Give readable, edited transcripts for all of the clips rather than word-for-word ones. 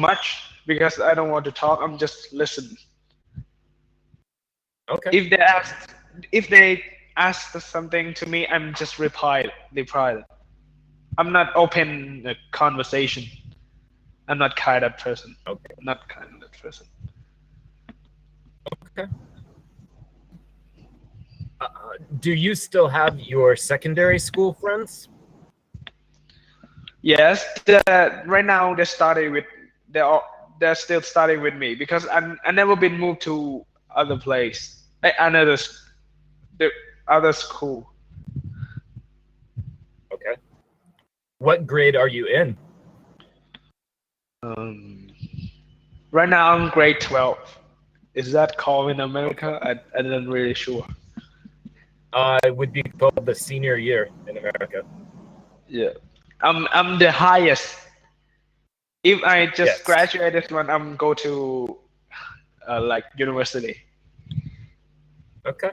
much because I don't want to talk. I'm just listen. Okay. If they ask something to me, I'm just reply. I'm not open a conversation. I'm not kind of person. Okay. Not kind of person. Okay. Do you still have your secondary school friends? Yes. Right now they're still studying with me because I never been moved to other place. The other school. Okay. What grade are you in? Right now I'm grade 12. Is that called in America? I didn't really sure. It would be called the senior year in America. Yeah. I'm the highest. If I just Yes. graduate this one, I'm go to like university. Okay.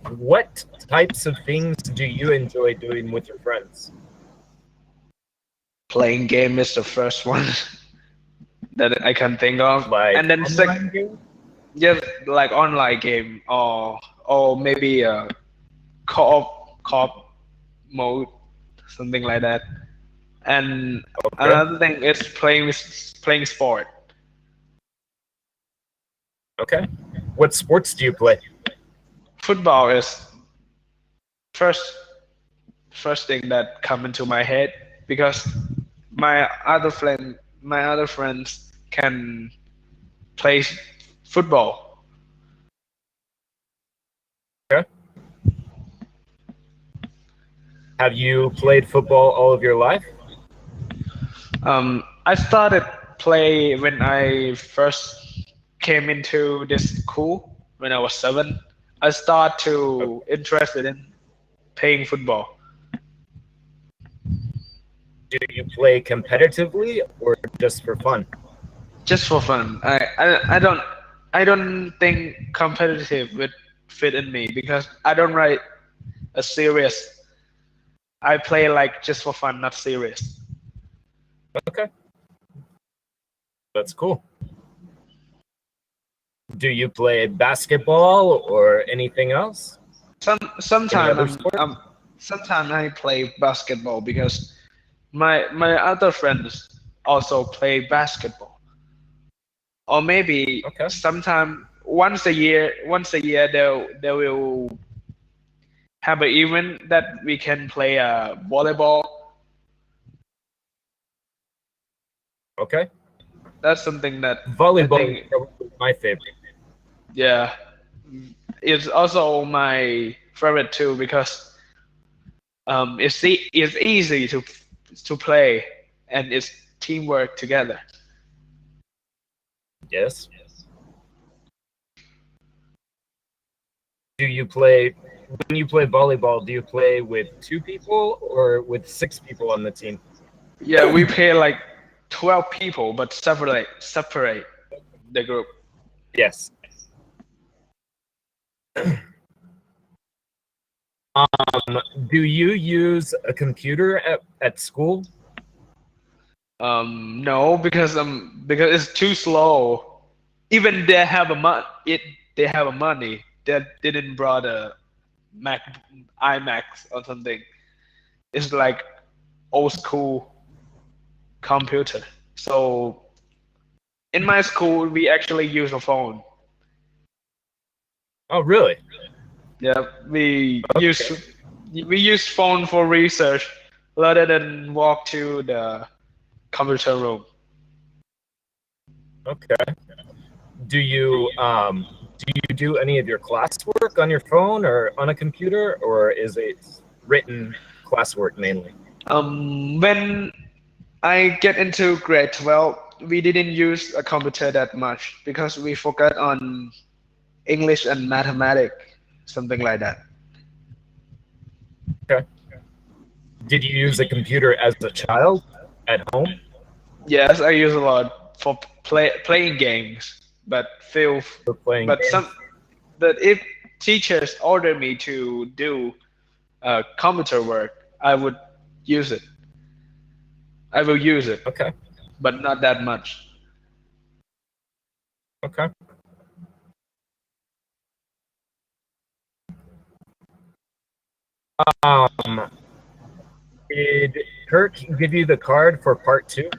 What types of things do you enjoy doing with your friends? Playing game is the first one that I can think of. Like And then online game? just like online game or maybe a co-op mode, something like that. And Okay. another thing is playing sport. Okay. What sports do you play? Football is first thing that come into my head because my other friends can play football. Okay. Have you played football all of your life? I started play when I first came into this school when I was 7. I started to interested in playing football. Do you play competitively or just for fun? Just for fun. I don't think competitive would fit in me because I don't write a serious. I play like just for fun, not serious. Okay. That's cool. Do you play basketball or anything else? Sometimes I play basketball because my other friends also play basketball. Or maybe Okay. sometime once a year they will have an event that we can play volleyball. Okay. That's something that Volleyball I is think, probably my favorite. yeah, it's also my favorite too because it's easy to play and it's teamwork together. Yes. When you play volleyball, do you play with 2 people or with 6 people on the team? Yeah, we play like 12 people, but separate the group. Yes. Do you use a computer at school? No, because it's too slow. Even they have a money that didn't brought a Mac iMac or something. It's like old school computer. So in my school, we actually use a phone. Oh, really? Yeah, we use phone for research rather than walk to the computer room. Okay. Do you do any of your classwork on your phone or on a computer, or is it written classwork mainly? When I get into grade 12, we didn't use a computer that much because we focused on English and mathematics, something like that. Okay. Did you use a computer as a child at home? Yes, I use a lot for playing games, but For playing games? but if teachers order me to do computer work, I would use it. I will use it, Okay. but not that much. Okay. Did Kirk give you the card for part 2?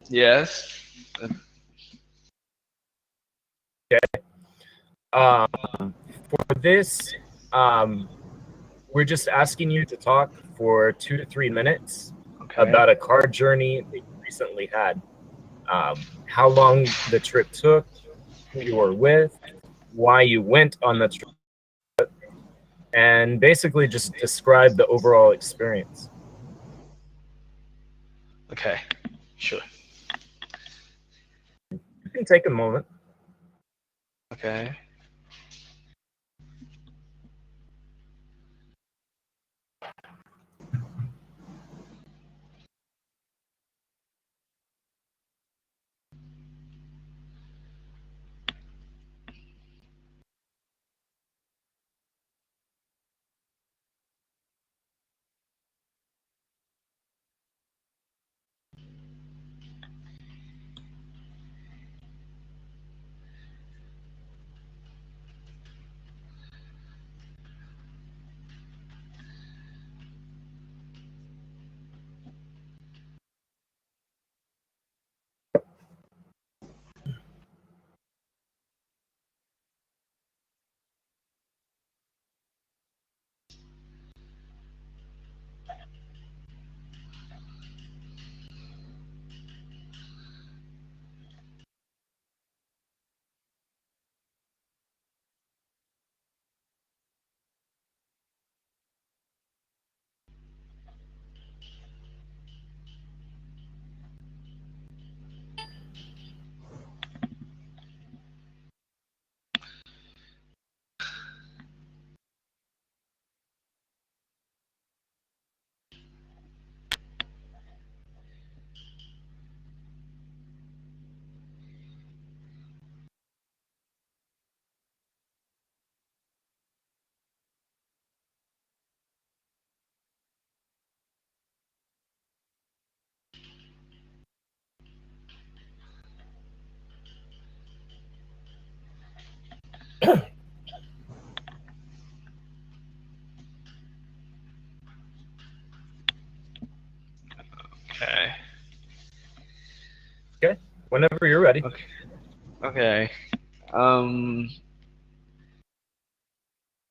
Yes. For this, we're just asking you to talk for 2 to 3 minutes about a car journey that you recently had. How long the trip took, who you were with, why you went on the trip, and basically just describe the overall experience. Okay, sure. You can take a moment. Okay. Okay. Okay, whenever you're ready. Okay.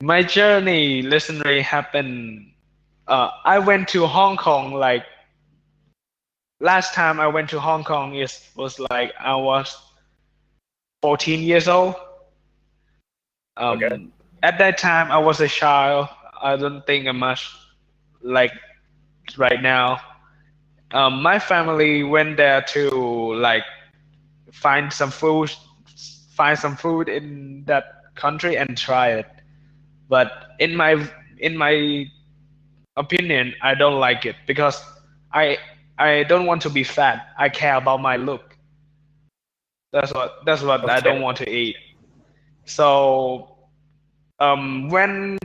My journey recently happened. I went to Hong Kong like last time I went to Hong Kong was like I was 14 years old. Okay. At that time I was a child. I don't think I'm much like right now. My family went there to like find some food, in that country and try it. But in my opinion, I don't like it because I I don't want to be fat. I care about my look. That's what I don't Okay. want to eat. So when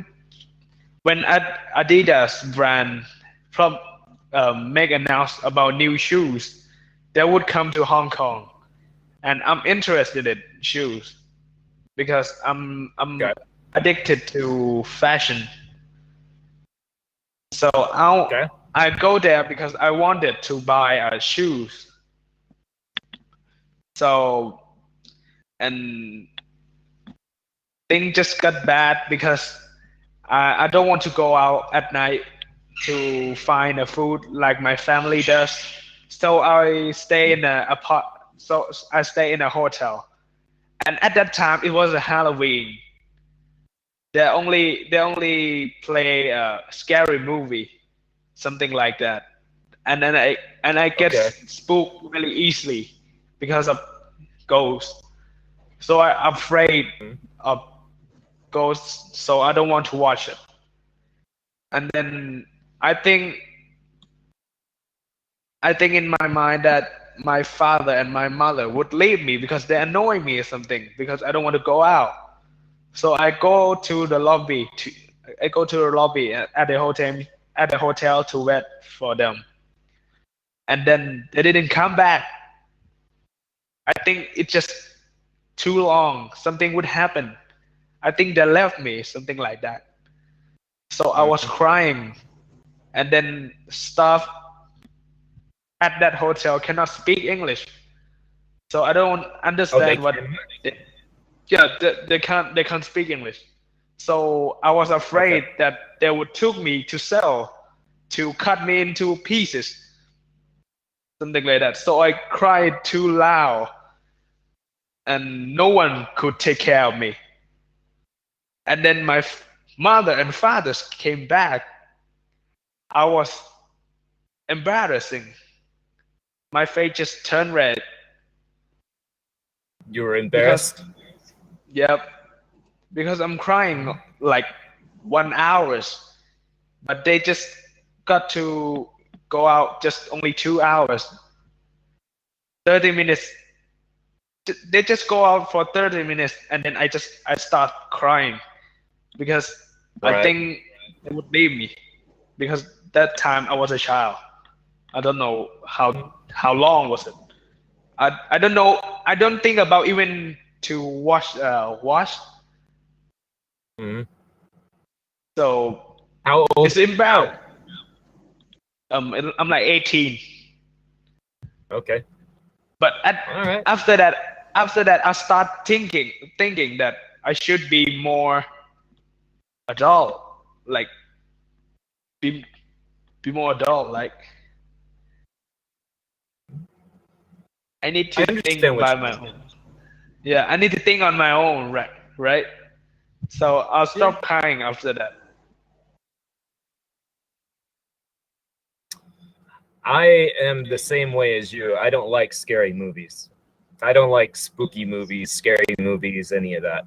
Adidas brand from make announce about new shoes, they would come to Hong Kong, and I'm interested in shoes because I'm Okay. addicted to fashion. So Okay. I go there because I wanted to buy shoes. So and things just got bad because I don't want to go out at night to find a food like my family does. So I stay in I stay in a hotel. And at that time it was a Halloween. They only play a scary movie, something like that. And I get Okay. spooked really easily because of ghosts. So I'm afraid of ghosts, so I don't want to watch it. And then I think I think in my mind that my father and my mother would leave me because they annoy me or something because I don't want to go out. So I go to the lobby at the hotel to wait for them. and then they didn't come back. I think it's just too long. Something would happen. I think they left me, something like that. So I was crying, and then staff at that hotel cannot speak English. So I don't understand what. They can't speak English. So I was afraid that they would took me to cell to cut me into pieces, something like that. So I cried too loud, and no one could take care of me. And then my mother and father came back. I was embarrassing. My face just turned red. You were embarrassed? Yep. Because I'm crying like 1 hour, but they just got to go out just only 2 hours. 30 minutes. They just go out for 30 minutes, and then I start crying because I think they would leave me, because that time I was a child. I don't know how long was it. I don't know. I don't think about even to wash. So how old? It's embarrassing. I'm like 18. Okay. But after that, I start thinking that I should be more adult, like be more adult, like I need to think by my own. Yeah, I need to think on my own, right? So I'll stop crying after that. I am the same way as you. I don't like scary movies. I don't like spooky movies, scary movies, any of that.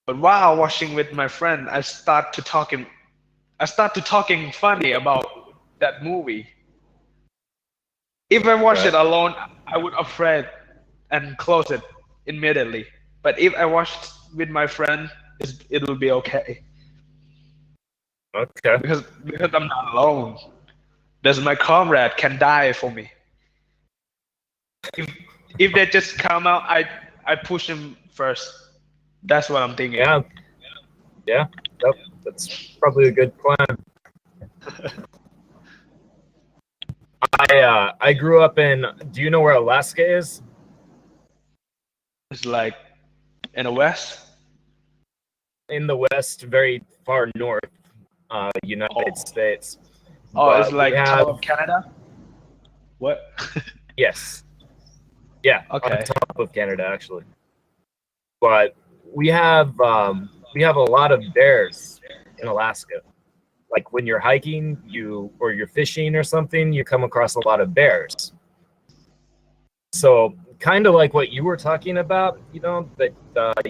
But while watching with my friend, I start to talking funny about that movie. If I watch it alone, I would afraid and close it immediately. But if I watched with my friend, it'll be okay. Okay. Because I'm not alone. There's my comrade can die for me. If they just come out, I push him first. That's what I'm thinking. Yeah. That's probably a good plan. I grew up in. Do you know where Alaska is? It's like in the west. In the west, very far north, United States. Oh, it's like top of Canada. What? Yes. Yeah. Okay. On top of Canada, actually. But we have a lot of bears in Alaska. Like when you're hiking, or you're fishing or something, you come across a lot of bears. So kind of like what you were talking about, that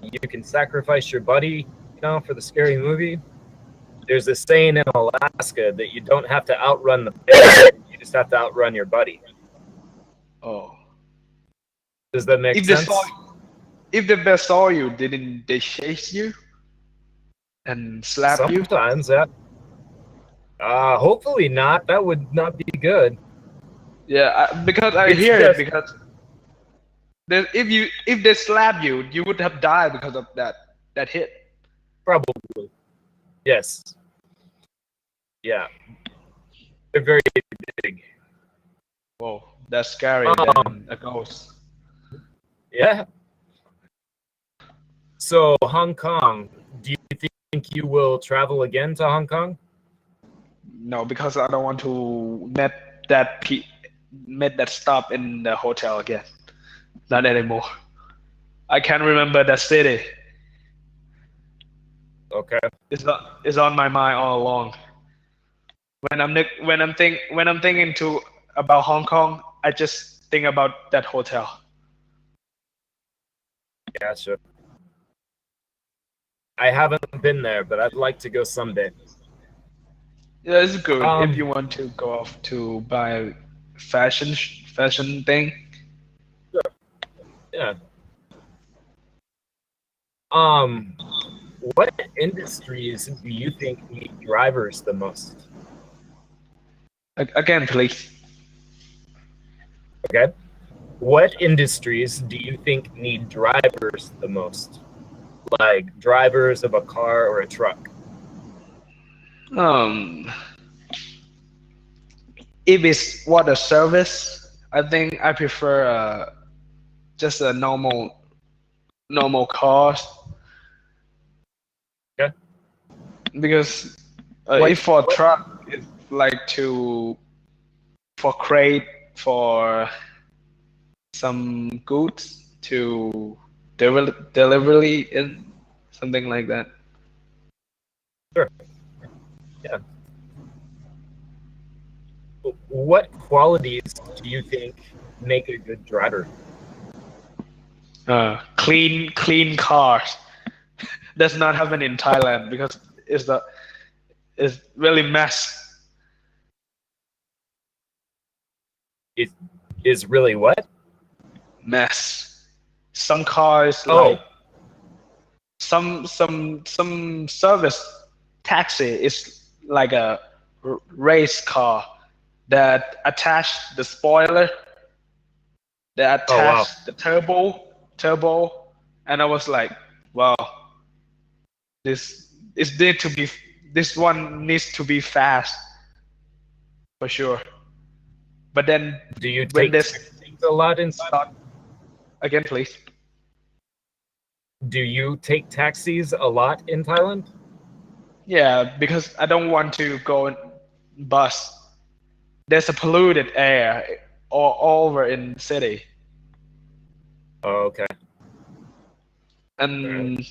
you can sacrifice your buddy, for the scary movie. There's this saying in Alaska that you don't have to outrun the bear, you just have to outrun your buddy. Oh. Does that make sense? If the bear saw you, didn't they chase you and slap you? Sometimes, yeah. Hopefully not. That would not be good. Yeah, because I hear it. Because if they slap you, you would have died because of that hit. Probably. Yes. Yeah. They're very big. Whoa, that's scary than a ghost. Yeah. So Hong Kong, do you think you will travel again to Hong Kong? No, because I don't want to met that stop in the hotel again. Not anymore. I can't remember that city. Okay. It's on my mind all along. When I'm thinking about Hong Kong, I just think about that hotel. Gotcha. I haven't been there, but I'd like to go someday. Yeah, it's good if you want to go off to buy fashion thing. Sure. Yeah. What industries do you think need drivers the most? Again, please. Okay. What industries do you think need drivers the most? Like drivers of a car or a truck? If it's water service, I think I prefer just a normal cars. Okay. Because if for truck, it's like for crate, for some goods to delivery in something like that. Sure. Yeah. What qualities do you think make a good driver? Clean cars. Does not happen in Thailand because it's really mess. It is really what? Mess. Some cars like some service taxi is like a race car that attach the spoiler, that attach the turbo, and I was like, wow, this one needs to be fast for sure. But then do you take taxis a lot in Thailand? Again, please. Do you take taxis a lot in Thailand? Yeah, because I don't want to go in bus. There's a polluted air all over in the city. Oh, okay. And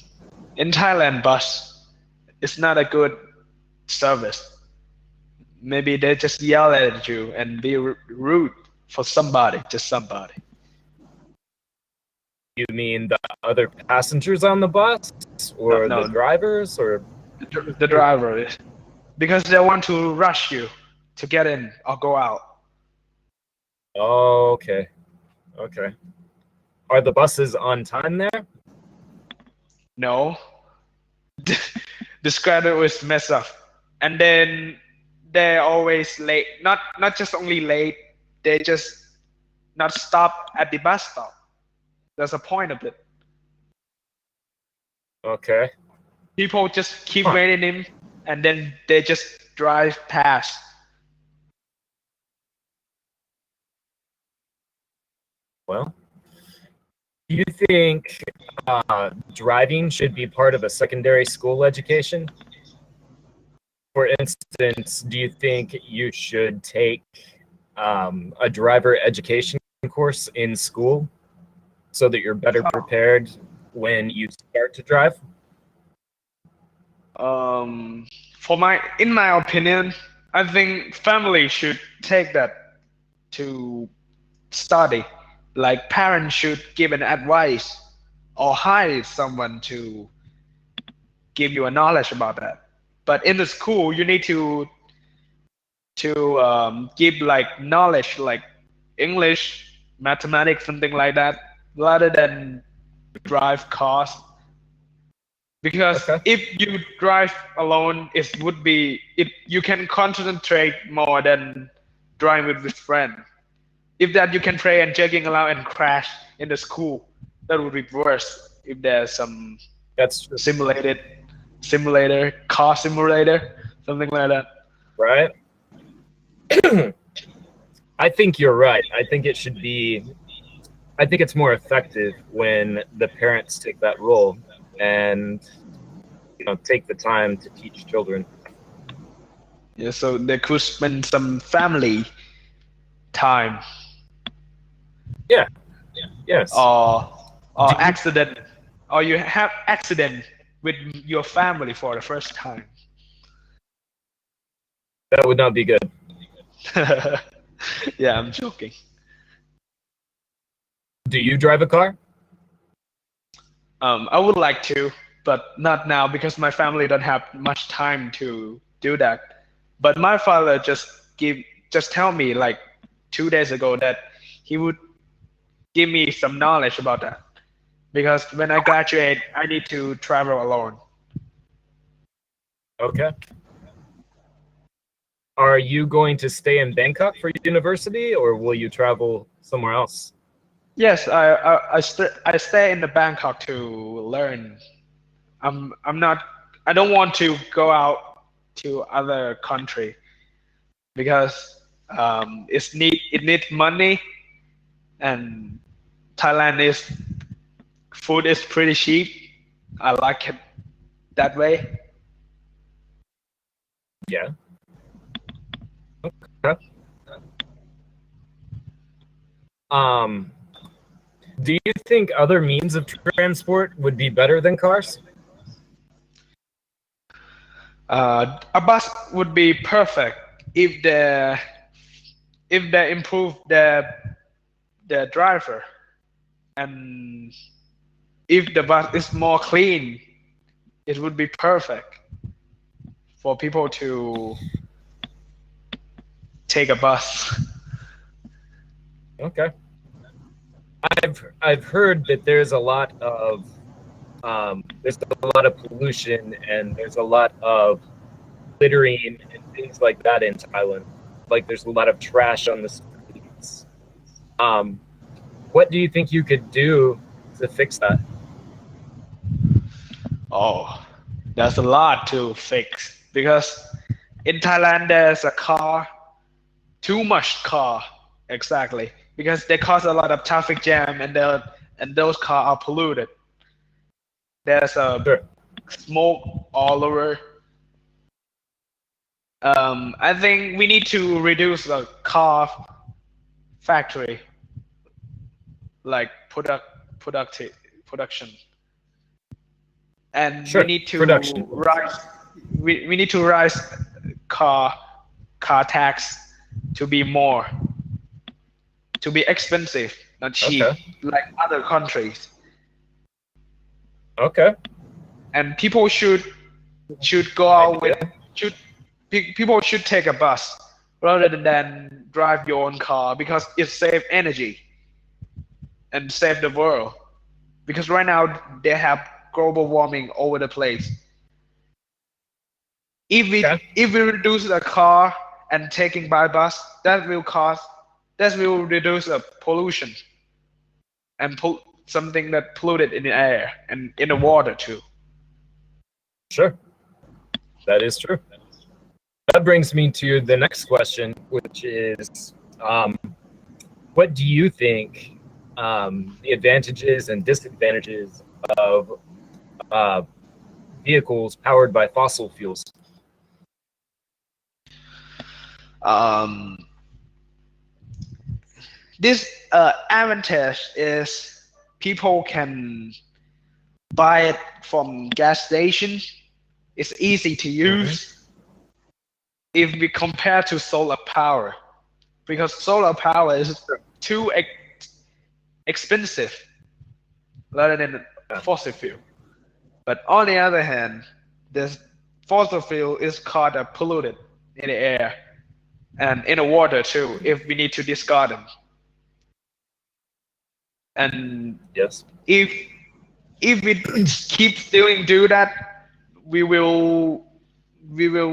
in Thailand, bus is not a good service. Maybe they just yell at you and be rude for somebody, just somebody. You mean the other passengers on the bus, or the drivers, or the driver is because they want to rush you to get in or go out. Oh, okay. Okay. Are the buses on time there? No. The schedule is messed up, and then they're always late. Not just only late, they just not stop at the bus stop. That's the point of it. Okay. People just keep waiting in, and then they just drive past. Well, do you think driving should be part of a secondary school education? For instance, do you think you should take a driver education course in school so that you're better prepared when you start to drive? In my opinion, I think family should take that to study. Like parents should give an advice or hire someone to give you a knowledge about that. But in the school, you need to give like knowledge like English, mathematics, something like that, rather than drive cars. Because if you drive alone, you can concentrate more than driving with friends. If that you can play and jogging around and crash in the school, that would be worse. If there's some car simulator, something like that. Right. I think you're right. I think it's more effective when the parents take that role and take the time to teach children. Yeah, so they could spend some family time. Yeah. Yes. Or accident, or you have accident with your family for the first time. That would not be good. Yeah, I'm joking. Do you drive a car? I would like to, but not now because my family don't have much time to do that. But my father just tell me like 2 days ago that he would give me some knowledge about that. Because when I graduate, I need to travel alone. Okay. are you going to stay in Bangkok for university, or will you travel somewhere else? Yes, I stay in the Bangkok to learn. I'm not. I don't want to go out to other country because it needs money, and Thailand is food is pretty cheap. I like it that way. Yeah. Okay. Do you think other means of transport would be better than cars? A bus would be perfect if they improve the driver, and if the bus is more clean, it would be perfect for people to take a bus. Okay. I've heard that there's a lot of pollution, and there's a lot of littering and things like that in Thailand. Like there's a lot of trash on the streets. What do you think you could do to fix that? Oh, there's a lot to fix because in Thailand there's too much car, exactly, because they cause a lot of traffic jam, and those cars are polluted. There's Sure. smoke all over. I think we need to reduce the car factory, like production, and Sure. we need to Production. rise. We need to rise car tax to be expensive, not cheap, Okay. like other countries. Okay. And people should go out people should take a bus rather than drive your own car, because it saves energy and save the world. Because right now they have global warming over the place. If we reduce the car and taking by bus, that will reduce the pollution and something that polluted in the air and in the water too. Sure. That is true. That brings me to the next question, which is, what do you think the advantages and disadvantages of vehicles powered by fossil fuels? This advantage is people can buy it from gas station. It's easy to use if we compare to solar power, because solar power is too expensive rather than fossil fuel. But on the other hand, this fossil fuel is called polluted in the air and in the water too, if we need to discard them. And Yes. if we keep still do that, we will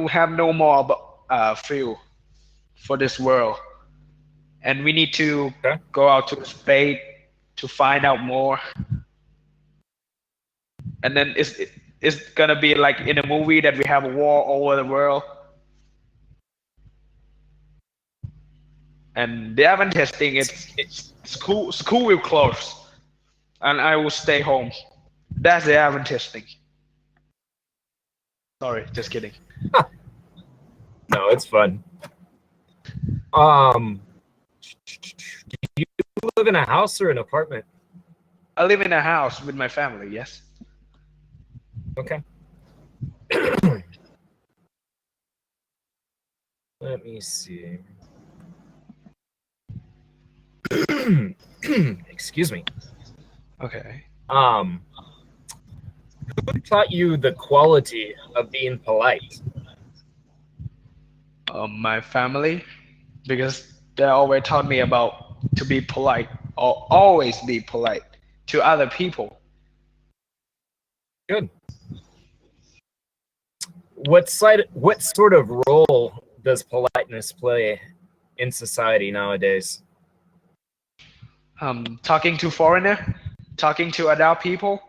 have no more fuel for this world, and we need to go out to space to find out more. And then it's gonna be like in a movie that we have a war over the world. And the advantage thing is school will close, and I will stay home. That's the advantage thing. Sorry, just kidding. No, it's fun. Do you live in a house or an apartment? I live in a house with my family, yes. Okay. Let me see. Excuse me. Okay. Who taught you the quality of being polite? My family, because they always taught me about to be polite, or always be polite to other people. Good. What sort of role does politeness play in society nowadays? Talking to foreigner, talking to adult people,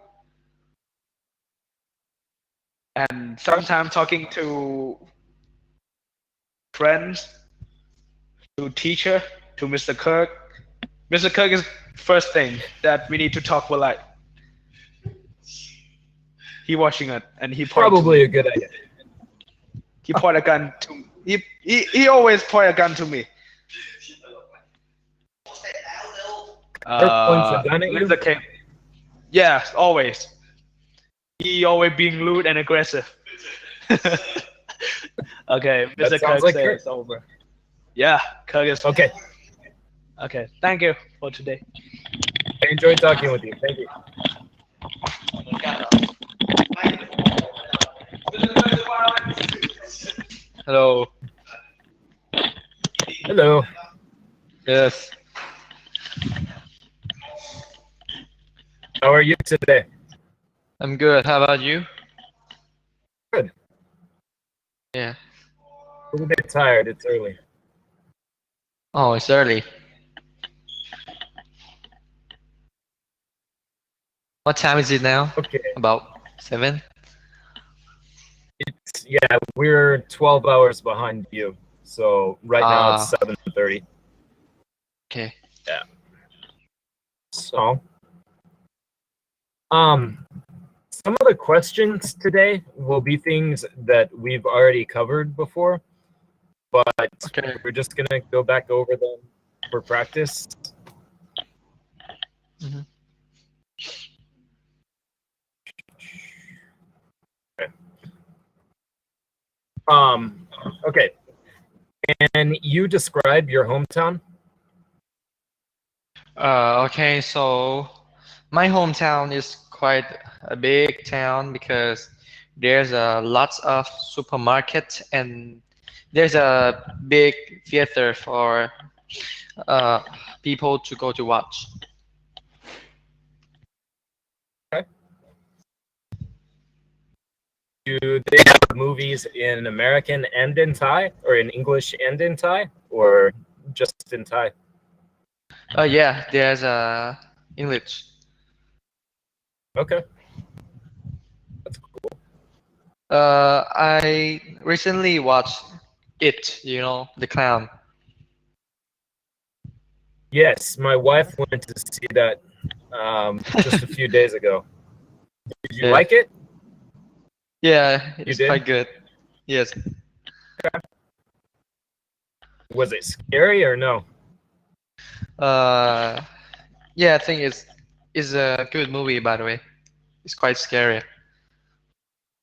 and sometimes talking to friends, to teacher, to Mr. Kirk. Mr. Kirk is first thing that we need to talk polite. He watching it and he Probably a good idea. He point a gun to he always point a gun to me. Points a gun at you? Mr. K. Yeah, always. He always being rude and aggressive. Okay, Mr. That sounds Kirk like says Kirk. it's over. Yeah, Kirk is Okay. Okay, thank you for today. I enjoyed talking with you. Thank you. Hello. Hello. Yes. How are you today? I'm good. How about you? Good. Yeah. A little bit tired. It's early. Oh, it's early. What time is it now? Okay. About 7? Yeah, we're 12 hours behind you. So right now it's 7:30. Okay. Yeah. So, some of the questions today will be things that we've already covered before, but Okay. we're just gonna go back over them for practice. Mhm. Okay. Can you describe your hometown? Okay, so my hometown is quite a big town because there's lots of supermarket and there's a big theater for people to go to watch. Do they have movies in American and in Thai, or in English and in Thai, or just in Thai? Yeah, there's English. Okay. That's cool. I recently watched It, the clown. Yes, my wife went to see that just a few days ago. Did you Yeah. like it? Yeah, it's did? quite good. Yes. Was it scary or no? Yeah, I think it's a good movie, by the way. It's quite scary,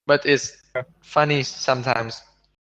but it's funny sometimes.